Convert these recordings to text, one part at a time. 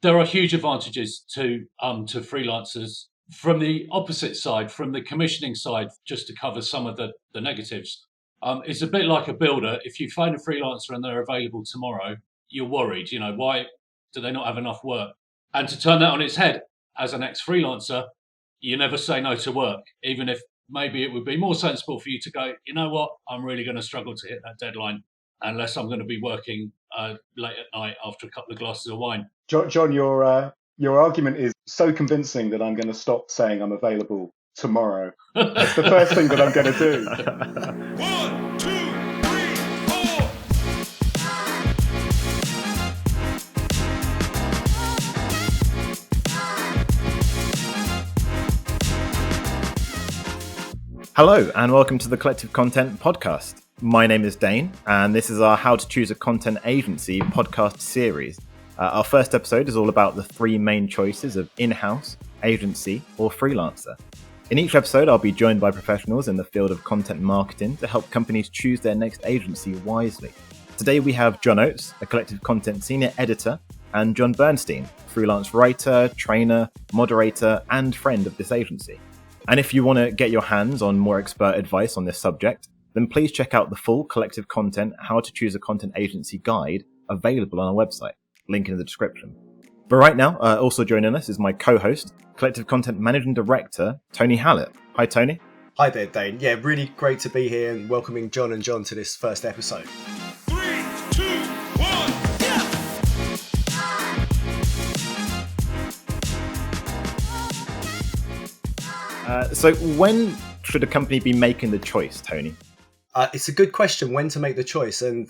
there are huge advantages to freelancers. From the opposite side, from the commissioning side, just to cover some of the negatives, it's a bit like a builder. If you find a freelancer and they're available tomorrow, you're worried. Why do they not have enough work? And to turn that on its head, as an ex-freelancer, you never say no to work, even if maybe it would be more sensible for you to go, you know what, I'm really going to struggle to hit that deadline unless I'm going to be working late at night after a couple of glasses of wine. John, your argument is so convincing that I'm going to stop saying I'm available tomorrow. That's the first thing that I'm going to do. 1, 2, 3, 4. Hello, and welcome to the Collective Content Podcast. My name is Dane, and this is our How to Choose a Content Agency podcast series. Our first episode is all about the three main choices of in-house, agency, or freelancer. In each episode, I'll be joined by professionals in the field of content marketing to help companies choose their next agency wisely. Today we have John Oates, a Collective Content senior editor, and John Bernstein, freelance writer, trainer, moderator, and friend of this agency. And if you want to get your hands on more expert advice on this subject, then please check out the full Collective Content How to Choose a Content Agency guide available on our website. Link in the description. But right now, also joining us is my co-host, Collective Content Managing Director, Tony Hallett. Hi, Tony. Hi there, Dane. Yeah, really great to be here and welcoming John and John to this first episode. 3, 2, 1, yeah! So when should a company be making the choice, Tony? It's a good question, when to make the choice. And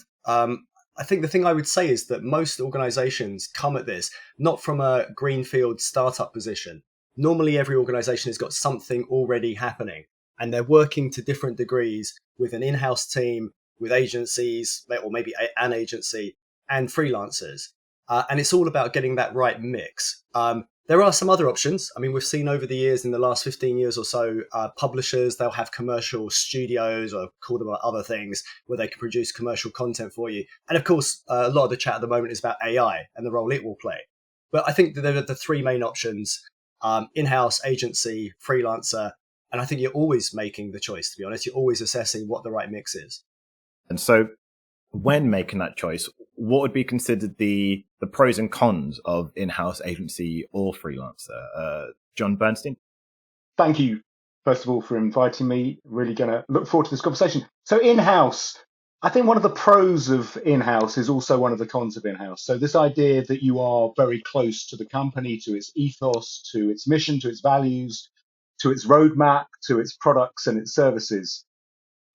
I think the thing I would say is that most organizations come at this not from a greenfield startup position. Normally, every organization has got something already happening, and they're working to different degrees with an in-house team, with agencies, or maybe an agency, and freelancers. And it's all about getting that right mix. There are some other options. I mean, we've seen over the years, in the last 15 years or so, publishers, they'll have commercial studios, or call them other things, where they can produce commercial content for you. And of course, a lot of the chat at the moment is about AI and the role it will play. But I think that there are the three main options: in-house, agency, freelancer. And I think you're always making the choice, to be honest. You're always assessing what the right mix is. And so when making that choice, what would be considered the pros and cons of in-house, agency, or freelancer? John Bernstein? Thank you, first of all, for inviting me. Really going to look forward to this conversation. So in-house, I think one of the pros of in-house is also one of the cons of in-house. So this idea that you are very close to the company, to its ethos, to its mission, to its values, to its roadmap, to its products and its services.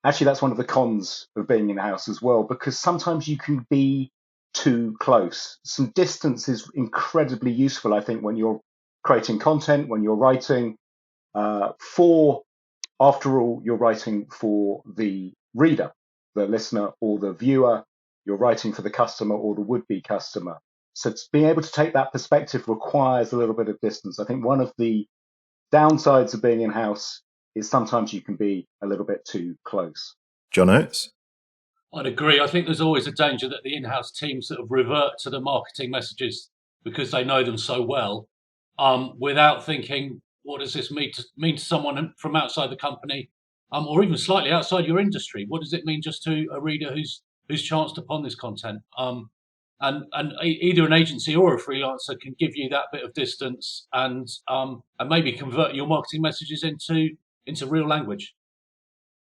Actually, that's one of the cons of being in-house as well, because sometimes you can be too close. Some distance is incredibly useful, I think, when you're creating content, when you're writing after all, you're writing for the reader, the listener, or the viewer. You're writing for the customer or the would-be customer. So being able to take that perspective requires a little bit of distance. I think one of the downsides of being in-house is sometimes you can be a little bit too close. John Oates? I'd agree. I think there's always a danger that the in-house teams sort of revert to the marketing messages because they know them so well, without thinking, what does this mean to someone from outside the company, or even slightly outside your industry? What does it mean just to a reader who's chanced upon this content? And either an agency or a freelancer can give you that bit of distance and maybe convert your marketing messages into real language.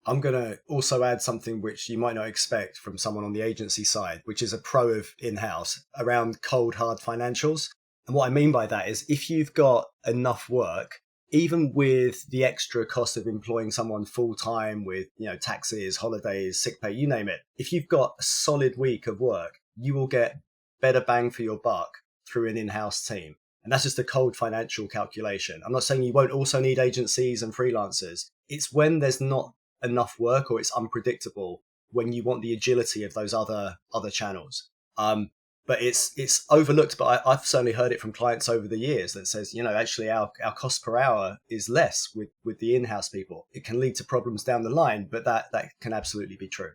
I'm going to also add something which you might not expect from someone on the agency side, which is a pro of in-house, around cold, hard financials. And what I mean by that is if you've got enough work, even with the extra cost of employing someone full-time with, taxes, holidays, sick pay, you name it, if you've got a solid week of work, you will get better bang for your buck through an in-house team. And that's just a cold financial calculation. I'm not saying you won't also need agencies and freelancers. It's when there's not enough work or it's unpredictable when you want the agility of those other channels. But it's overlooked. But I've certainly heard it from clients over the years that says, actually our cost per hour is less with the in-house people. It can lead to problems down the line, but that can absolutely be true.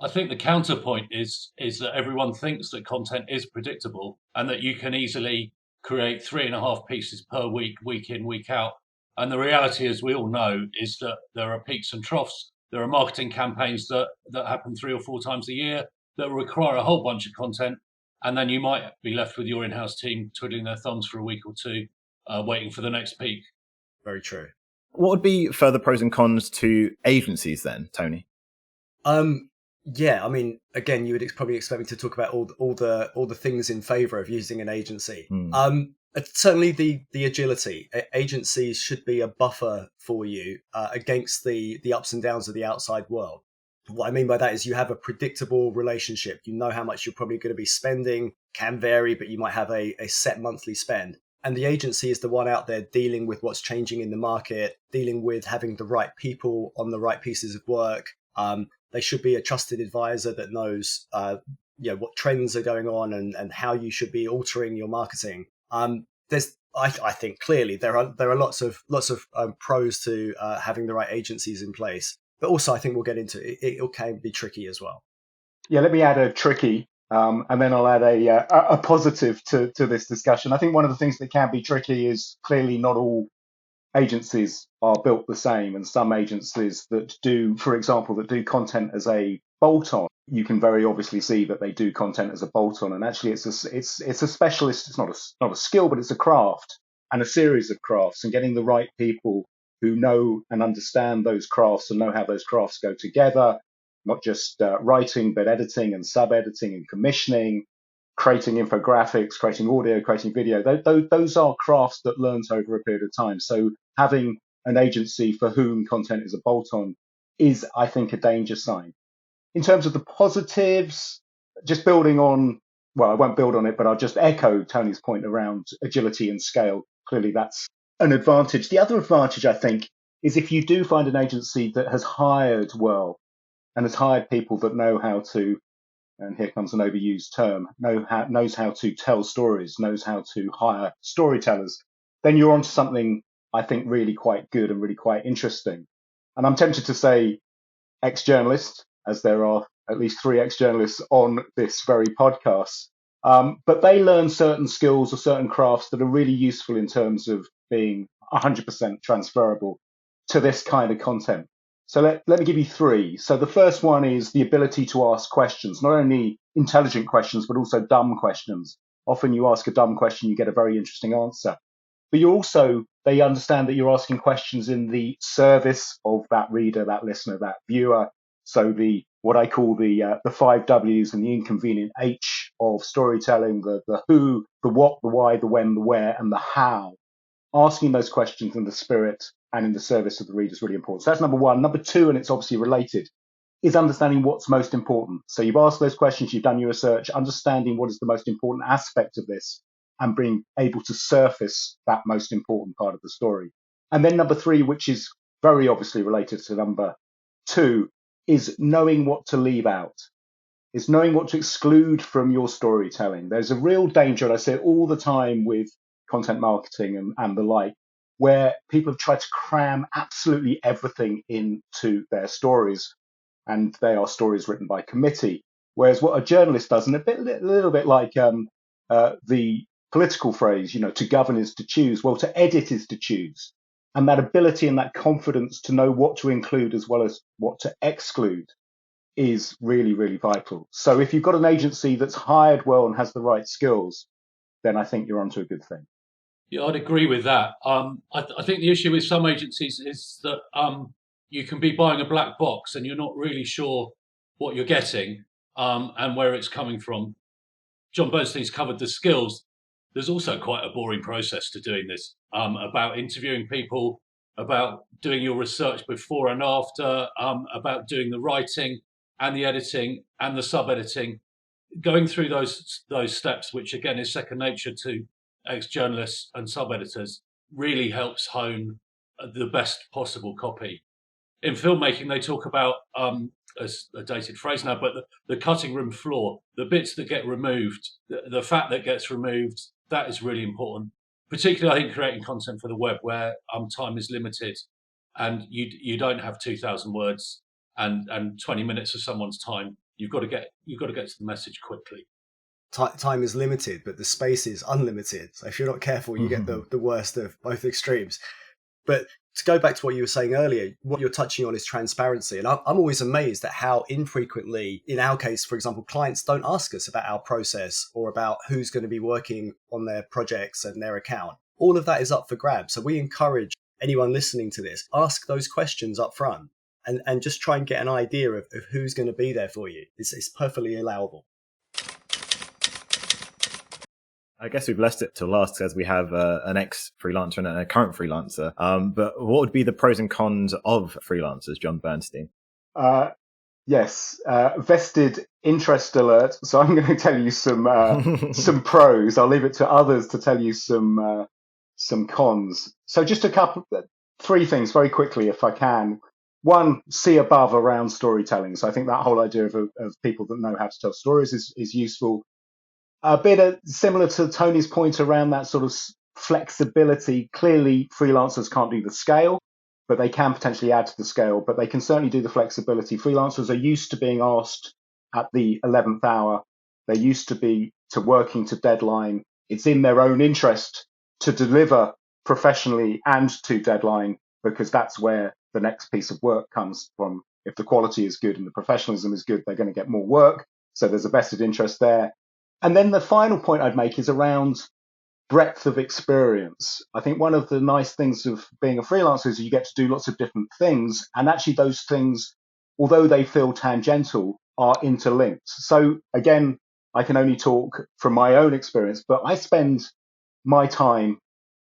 I think the counterpoint is that everyone thinks that content is predictable and that you can easily create 3.5 pieces per week, week in, week out. And the reality, as we all know, is that there are peaks and troughs. There are marketing campaigns that happen 3 or 4 times a year that require a whole bunch of content. And then you might be left with your in-house team twiddling their thumbs for a week or two, waiting for the next peak. Very true. What would be further pros and cons to agencies then, Tony? Yeah, I mean, again, you would probably expect me to talk about all the things in favour of using an agency. Certainly the agility. Agencies should be a buffer for you against the ups and downs of the outside world. What I mean by that is you have a predictable relationship. You know how much you're probably going to be spending, can vary, but you might have a set monthly spend. And the agency is the one out there dealing with what's changing in the market, dealing with having the right people on the right pieces of work. They should be a trusted advisor that knows what trends are going on and how you should be altering your marketing. I think clearly there are lots of pros to having the right agencies in place, but also I think we'll get into it. It can be tricky as well. Yeah, let me add a tricky, and then I'll add a positive to this discussion. I think one of the things that can be tricky is clearly not all agencies are built the same, and some agencies that do, for example, that do content as a bolt-on, you can very obviously see that they do content as a bolt-on, and actually it's a specialist. It's not a skill, but it's a craft and a series of crafts, and getting the right people who know and understand those crafts and know how those crafts go together, not just writing, but editing and sub-editing and commissioning, creating infographics, creating audio, creating video. Those are crafts that learns over a period of time. So having an agency for whom content is a bolt-on is, I think, a danger sign. In terms of the positives, just building on, well, I won't build on it, but I'll just echo Tony's point around agility and scale. Clearly, that's an advantage. The other advantage, I think, is if you do find an agency that has hired well and has hired people that know how to, and here comes an overused term, knows how to tell stories, knows how to hire storytellers, then you're onto something, I think, really quite good and really quite interesting. And I'm tempted to say ex-journalist, as there are at least 3 ex-journalists on this very podcast, but they learn certain skills or certain crafts that are really useful in terms of being 100% transferable to this kind of content. So let me give you 3. So the first one is the ability to ask questions, not only intelligent questions, but also dumb questions. Often you ask a dumb question, you get a very interesting answer. But they understand that you're asking questions in the service of that reader, that listener, that viewer. So what I call the 5 W's and the inconvenient H of storytelling, the who, the what, the why, the when, the where, and the how. Asking those questions in the spirit and in the service of the reader is really important. So that's number 1. Number 2, and it's obviously related, is understanding what's most important. So you've asked those questions, you've done your research, understanding what is the most important aspect of this and being able to surface that most important part of the story. And then number 3, which is very obviously related to number 2, is knowing what to leave out, is knowing what to exclude from your storytelling. There's a real danger, and I say it all the time with content marketing and the like, where people have tried to cram absolutely everything into their stories, and they are stories written by committee. Whereas what a journalist does, and a little bit like the political phrase, to govern is to choose. Well, to edit is to choose. And that ability and that confidence to know what to include as well as what to exclude is really, really vital. So if you've got an agency that's hired well and has the right skills, then I think you're onto a good thing. Yeah, I'd agree with that. I think the issue with some agencies is that you can be buying a black box and you're not really sure what you're getting and where it's coming from. John Bernstein's covered the skills. There's also quite a boring process to doing this, about interviewing people, about doing your research before and after, about doing the writing and the editing and the sub-editing. Going through those steps, which again is second nature to ex-journalists and sub-editors, really helps hone the best possible copy. In filmmaking, they talk about, as a dated phrase now, but the cutting room floor, the bits that get removed, the fat that gets removed, that is really important. Particularly, I think, creating content for the web where time is limited and you don't have 2,000 words and 20 minutes of someone's time. You've got to get to the message quickly. time is limited, but the space is unlimited. So if you're not careful, you get the worst of both extremes. But to go back to what you were saying earlier, what you're touching on is transparency. And I'm always amazed at how infrequently, in our case, for example, clients don't ask us about our process or about who's going to be working on their projects and their account. All of that is up for grabs. So we encourage anyone listening to this, ask those questions up front and just try and get an idea of who's going to be there for you. It's perfectly allowable. I guess we've left it to last as we have an ex-freelancer and a current freelancer. But what would be the pros and cons of freelancers, John Bernstein? Yes, vested interest alert. So I'm going to tell you some pros. I'll leave it to others to tell you some cons. So just three things very quickly, if I can. One, see above around storytelling. So I think that whole idea of people that know how to tell stories is useful. A bit similar to Tony's point around that sort of flexibility. Clearly, freelancers can't do the scale, but they can potentially add to the scale, but they can certainly do the flexibility. Freelancers are used to being asked at the 11th hour. They're used to working to deadline. It's in their own interest to deliver professionally and to deadline, because that's where the next piece of work comes from. If the quality is good and the professionalism is good, they're going to get more work. So there's a vested interest there. And then the final point I'd make is around breadth of experience. I think one of the nice things of being a freelancer is you get to do lots of different things. And actually those things, although they feel tangential, are interlinked. So again, I can only talk from my own experience, but I spend my time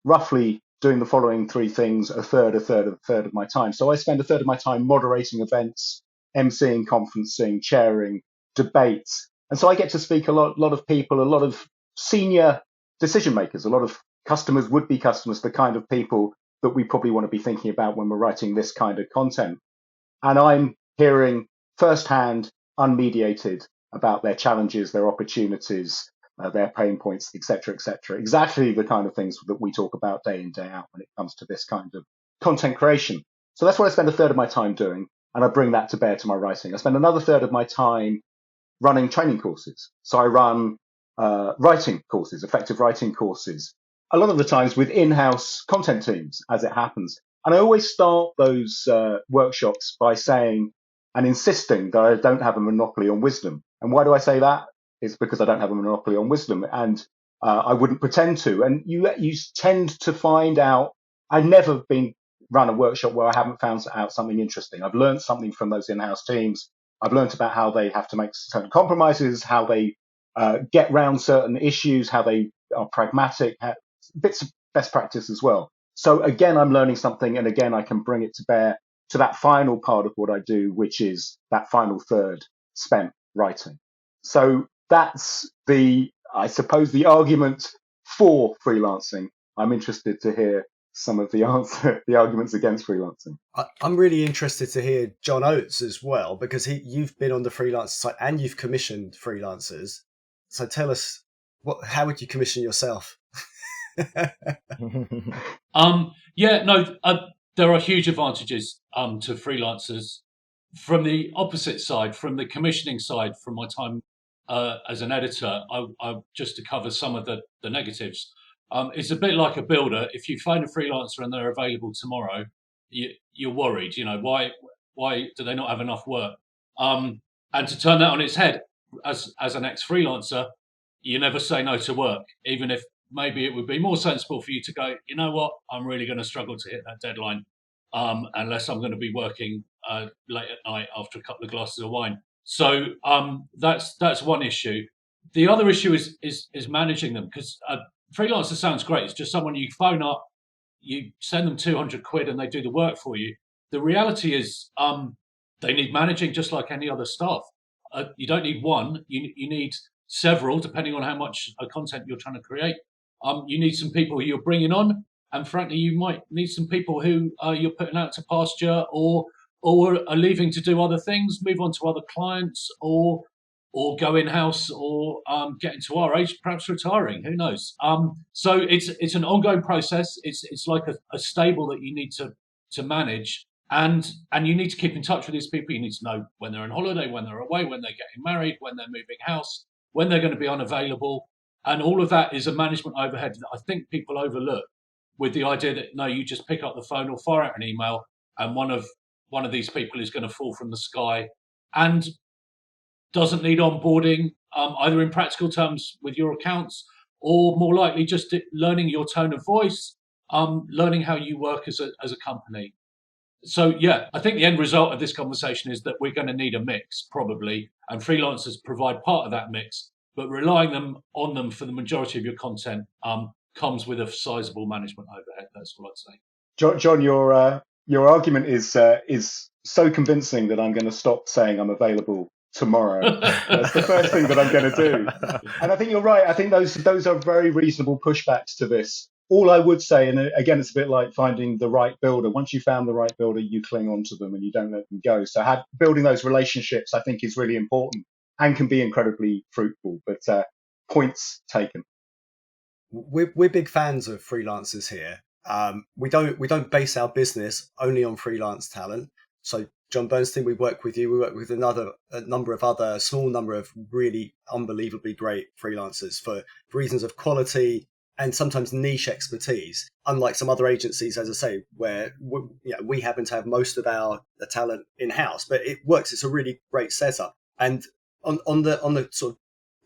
roughly doing the following three things, a third of my time. So I spend a third of my time moderating events, emceeing, conferencing, chairing, debates. And so I get to speak a lot of people, a lot of senior decision makers, a lot of customers, would-be customers, the kind of people that we probably want to be thinking about when we're writing this kind of content. And I'm hearing firsthand, unmediated, about their challenges, their opportunities, their pain points, etc., etc. Exactly the kind of things that we talk about day in, day out when it comes to this kind of content creation. So that's what I spend a third of my time doing, and I bring that to bear to my writing. I spend another third of my time running training courses. So I run writing courses, effective writing courses, a lot of the times with in-house content teams, as it happens. And I always start those workshops by saying and insisting that I don't have a monopoly on wisdom. And why do I say that? It's because I don't have a monopoly on wisdom, and I wouldn't pretend to. And you tend to find out. I've never run a workshop where I haven't found out something interesting. I've learned something from those in-house teams. I've learned about how they have to make certain compromises, how they get round certain issues, how they are pragmatic, bits of best practice as well. So again, I'm learning something, and again, I can bring it to bear to that final part of what I do, which is that final third spent writing. So that's I suppose, the argument for freelancing. I'm interested to hear some of the arguments against freelancing. I'm really interested to hear John Oates as well, because you've been on the freelancer side and you've commissioned freelancers. So tell us, how would you commission yourself? There are huge advantages to freelancers from the opposite side, from the commissioning side. From my time as an editor, I just to cover some of the negatives. It's a bit like a builder. If you find a freelancer and they're available tomorrow, you're worried. You know, why do they not have enough work? And to turn that on its head, as an ex-freelancer, you never say no to work, even if maybe it would be more sensible for you to go, you know what, I'm really going to struggle to hit that deadline unless I'm going to be working late at night after a couple of glasses of wine. So that's one issue. The other issue is managing them, because freelancer sounds great. It's just someone you phone up, you send them 200 quid and they do the work for you. The reality is they need managing just like any other staff. You don't need one, you need several, depending on how much content you're trying to create. You need some people who you're bringing on, and frankly, you might need some people who you're putting out to pasture or are leaving to do other things, move on to other clients, or go in-house, or get into our age, perhaps retiring. Who knows? So it's an ongoing process. It's like a stable that you need to manage, and you need to keep in touch with these people. You need to know when they're on holiday, when they're away, when they're getting married, when they're moving house. when they're going to be unavailable. And all of that is a management overhead that I think people overlook, with the idea that no, you just pick up the phone or fire out an email, and one of these people is going to fall from the sky, and doesn't need onboarding, either in practical terms with your accounts, or more likely just learning your tone of voice, learning how you work as a company. So yeah, I think the end result of this conversation is that we're going to need a mix probably, and freelancers provide part of that mix. But relying on them for the majority of your content comes with a sizable management overhead. That's what I'd say. John, your argument is so convincing that I'm going to stop saying I'm available tomorrow. That's the first thing that I'm going to do. And I think you're right. I think those are very reasonable pushbacks to this. All I would say, and again, it's a bit like finding the right builder. Once you found the right builder, you cling on to them and you don't let them go. So building those relationships, I think, is really important and can be incredibly fruitful. But points taken. We're big fans of freelancers here. We don't base our business only on freelance talent. So John Bernstein, we work with you. We work with a small number of really unbelievably great freelancers for reasons of quality and sometimes niche expertise. Unlike some other agencies, as I say, where we happen to have most of the talent in house, but it works. It's a really great setup. And on the sort of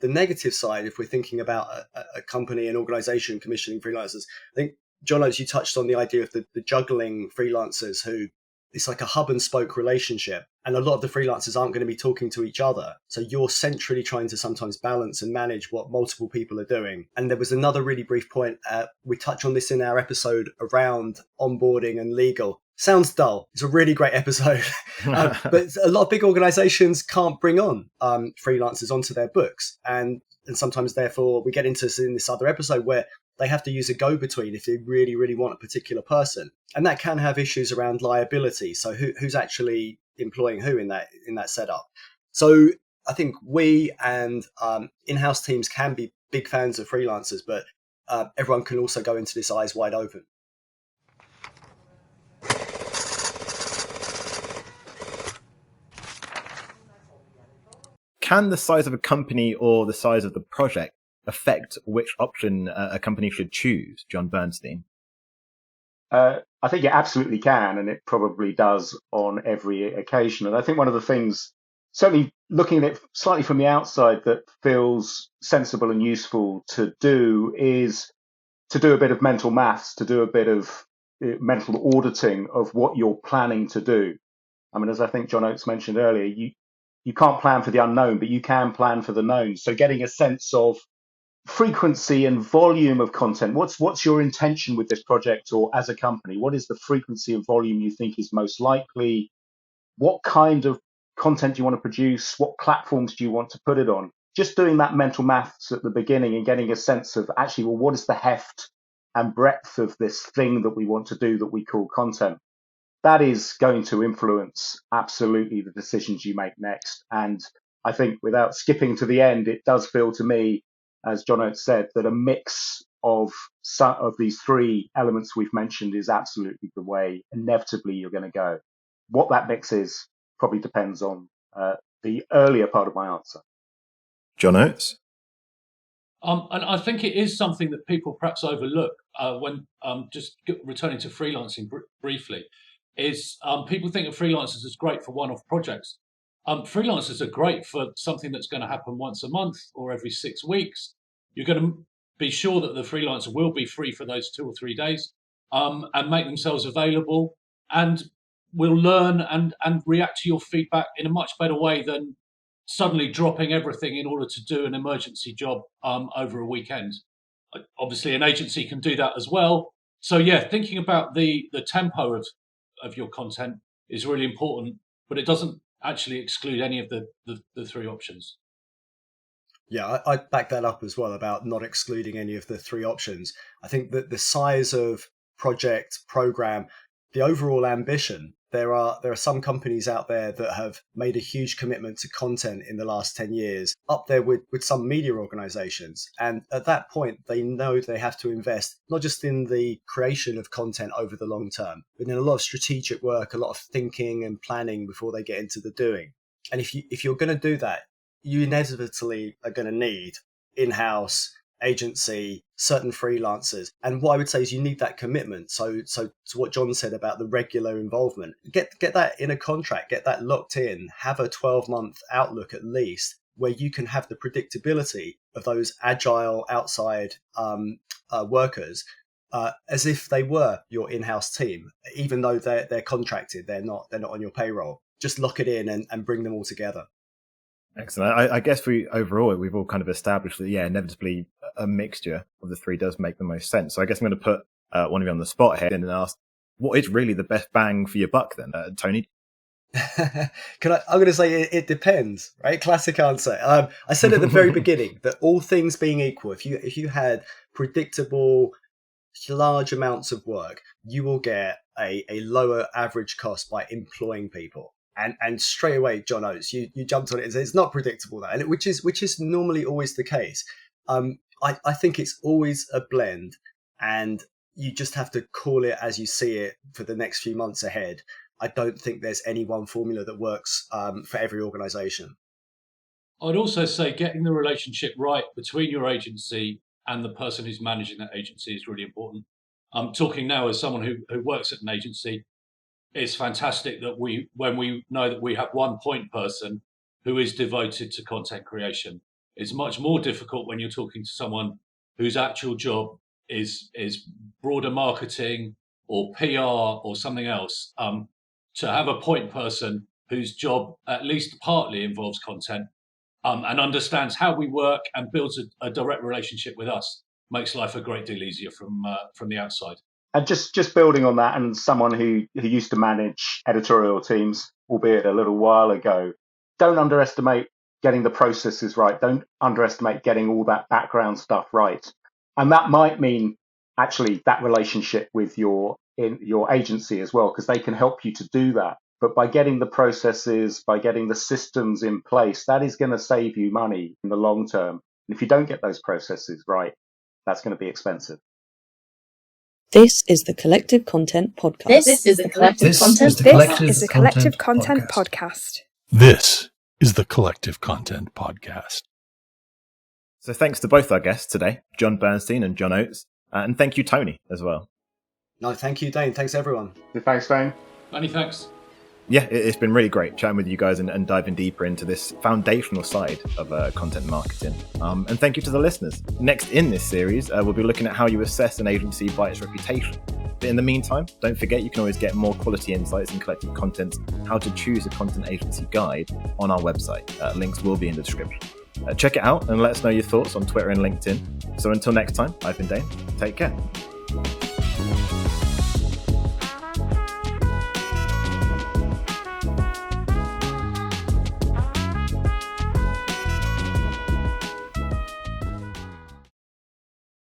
the negative side, if we're thinking about a company, an organization commissioning freelancers, I think, John, as you touched on the idea of the juggling freelancers who it's like a hub and spoke relationship. And a lot of the freelancers aren't going to be talking to each other. So you're centrally trying to sometimes balance and manage what multiple people are doing. And there was another really brief point. We touch on this in our episode around onboarding and legal. Sounds dull. It's a really great episode. But a lot of big organizations can't bring on freelancers onto their books. And sometimes, therefore, we get into this in this other episode where they have to use a go-between if they really, really want a particular person. And that can have issues around liability. So who's actually employing who in that setup? So I think we and in-house teams can be big fans of freelancers, but everyone can also go into this eyes wide open. Can the size of a company or the size of the project affect which option a company should choose, John Bernstein? I think it absolutely can, and it probably does on every occasion. And I think one of the things, certainly looking at it slightly from the outside, that feels sensible and useful to do is to do a bit of mental maths, to do a bit of mental auditing of what you're planning to do. I mean, as I think John Oates mentioned earlier, you can't plan for the unknown, but you can plan for the known. So getting a sense of frequency and volume of content. What's your intention with this project, or as a company? What is the frequency and volume you think is most likely? What kind of content do you want to produce? What platforms do you want to put it on? Just doing that mental maths at the beginning and getting a sense of actually, well, what is the heft and breadth of this thing that we want to do that we call content? That is going to influence absolutely the decisions you make next. And I think, without skipping to the end, it does feel to me, as John Oates said, that a mix of some of these three elements we've mentioned is absolutely the way inevitably you're going to go. What that mix is probably depends on the earlier part of my answer. John Oates? And I think it is something that people perhaps overlook when just returning to freelancing briefly, is people think of freelancers as great for one-off projects. Freelancers are great for something that's going to happen once a month or every 6 weeks. You're going to be sure that the freelancer will be free for those 2 or 3 days and make themselves available, and will learn and react to your feedback in a much better way than suddenly dropping everything in order to do an emergency job over a weekend. Obviously, an agency can do that as well. So yeah, thinking about the tempo of your content is really important, but it doesn't actually exclude any of the three options. Yeah, I'd back that up as well about not excluding any of the three options. I think that the size of project, program, the overall ambition, there are some companies out there that have made a huge commitment to content in the last 10 years, up there with some media organizations. And at that point, they know they have to invest not just in the creation of content over the long term, but in a lot of strategic work, a lot of thinking and planning before they get into the doing. And if you're going to do that, you inevitably are going to need in-house, agency, certain freelancers. And what I would say is you need that commitment. So to what John said about the regular involvement, get that in a contract, get that locked in, have a 12-month outlook at least, where you can have the predictability of those agile outside workers as if they were your in-house team, even though they're contracted, they're not on your payroll. Just lock it in and bring them all together. Excellent. I guess we've all kind of established that, inevitably a mixture of the three does make the most sense. So I guess I'm going to put one of you on the spot here and ask, what is really the best bang for your buck then, Tony? I'm going to say it depends, right? Classic answer. I said at the very beginning that all things being equal, if you had predictable, large amounts of work, you will get a lower average cost by employing people. And straight away, John Oates, you jumped on it and said it's not predictable, that, and which is normally always the case. I think it's always a blend, and you just have to call it as you see it for the next few months ahead. I don't think there's any one formula that works for every organisation. I'd also say getting the relationship right between your agency and the person who's managing that agency is really important. I'm talking now as someone who works at an agency. It's fantastic that when we know that we have one point person who is devoted to content creation. It's much more difficult when you're talking to someone whose actual job is broader marketing or PR or something else. To have a point person whose job at least partly involves content and understands how we work and builds a direct relationship with us makes life a great deal easier from the outside. And just building on that, and someone who used to manage editorial teams, albeit a little while ago, don't underestimate getting the processes right. Don't underestimate getting all that background stuff right. And that might mean actually that relationship with your agency as well, because they can help you to do that. But by getting the processes, by getting the systems in place, that is going to save you money in the long term. And if you don't get those processes right, that's going to be expensive. This is the Collective Content Podcast. This is the Collective Content Podcast. This is the Collective Content Podcast. So thanks to both our guests today, John Bernstein and John Oates, and thank you, Tony, as well. No, thank you, Dane. Thanks, everyone. Thanks, Dane. Many thanks. Yeah, it's been really great chatting with you guys and diving deeper into this foundational side of content marketing. And thank you to the listeners. Next in this series, we'll be looking at how you assess an agency by its reputation. But in the meantime, don't forget you can always get more quality insights and Collective Content's How to Choose a Content Agency guide on our website. Links will be in the description. Check it out and let us know your thoughts on Twitter and LinkedIn. So until next time, I've been Dane. Take care.